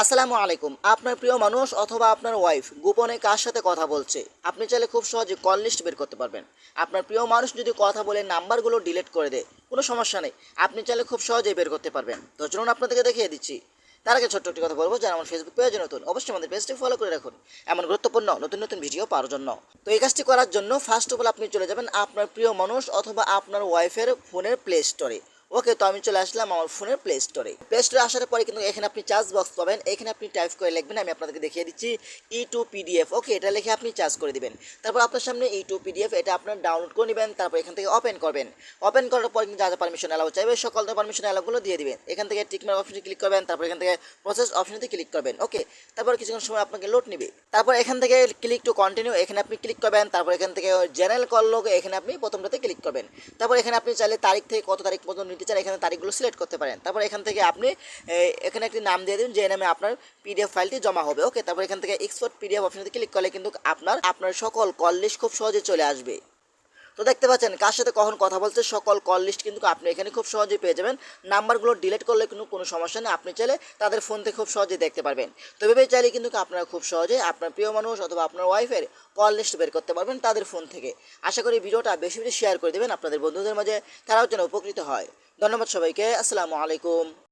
আসসালামু আলাইকুম। আপনার প্রিয় মানুষ অথবা আপনার ওয়াইফ গোপনে কার সাথে কথা বলছে, আপনি চাইলে খুব সহজে কল লিস্ট বের করতে পারবেন। আপনার প্রিয় মানুষ যদি কথা বলে নাম্বারগুলো ডিলিট করে দেয়, কোনো সমস্যা নেই, আপনি চাইলে খুব সহজেই বের করতে পারবেন। তো চলুন আপনাদেরকে দেখিয়ে দিচ্ছি। তার আগে ছোট্ট একটি কথা বলবো, যারা আমার ফেসবুক পেজে নতুন, অবশ্যই আমাদের পেজটি ফলো করে রাখুন এমন গুরুত্বপূর্ণ নতুন নতুন ভিডিও পাওয়ার জন্য। তো এই কাজটি করার জন্য ফার্স্ট অফ অল আপনি চলে যাবেন আপনার প্রিয় মানুষ অথবা আপনার ওয়াইফের ফোনের প্লে স্টোরে। ওকে, তো আমি চলে আসলাম আমার ফোনের প্লে স্টোরে আসার পরে কিন্তু এখানে আপনি চার্জ বক্স পাবেন। এখানে আপনি টাইপ করে লিখবেন, আমি আপনাদেরকে দেখিয়ে দিচ্ছি, E2PDF। ওকে, এটা লিখে আপনি চার্জ করে দিবেন। তারপর আপনার সামনে E2PDF, এটা আপনার ডাউনলোড করে নেবেন। তারপর এখান থেকে ওপেন করবেন। ওপেন করার পর কিন্তু যা যা পারমিশন অ্যালাউ চাইবে সকল পারমিশন অ্যালাউগুলো দিয়ে দিবেন। এখান থেকে টিকমার্ক অপশনে ক্লিক করবেন। তারপর এখান থেকে প্রসেস অপশনেতে ক্লিক করবেন। ওকে, তারপর কিছুক্ষণ সময় আপনাকে লোড নেবে। তারপর এখান থেকে ক্লিক টু কন্টিনিউ, এখানে আপনি ক্লিক করবেন। তারপর এখান থেকে জেনারেল কল লগ, এখানে আপনি প্রথমটাতে ক্লিক করবেন। তারপর এখানে আপনি চাইলে তারিখ থেকে কত তারিখ পর্যন্ত নিতে চান, এখানে তারিখগুলো সিলেক্ট করতে পারেন। তারপর এখান থেকে আপনি এখানে একটি নাম দিয়ে দিন, যে নামে আপনার পিডিএফ ফাইলটি জমা হবে। ওকে, তারপর এখান থেকে এক্সপোর্ট পিডিএফ অপশনে ক্লিক করলে কিন্তু আপনার সকল কল লিস্ট খুব সহজে চলে আসবে। তো দেখতে পাচ্ছেন কার সাথে কখন কথা বলছে, সকল কল লিস্ট কিন্তু আপনি এখানে খুব সহজেই পেয়ে যাবেন। নাম্বারগুলো ডিলিট করলে কিন্তু কোনো সমস্যা নেই, আপনি চাইলে তাদের ফোন থেকে খুব সহজেই দেখতে পারবেন। তো এভাবে চাইলে কিন্তু আপনারা খুব সহজে আপনার প্রিয় মানুষ অথবা আপনার ওয়াইফের কল লিস্ট বের করতে পারবেন তাদের ফোন থেকে। আশা করি ভিডিওটা বেশি বেশি শেয়ার করে দেবেন আপনাদের বন্ধুদের মাঝে, তারাও যেন উপকৃত হয়। ধন্যবাদ সবাইকে। আসসালামু আলাইকুম।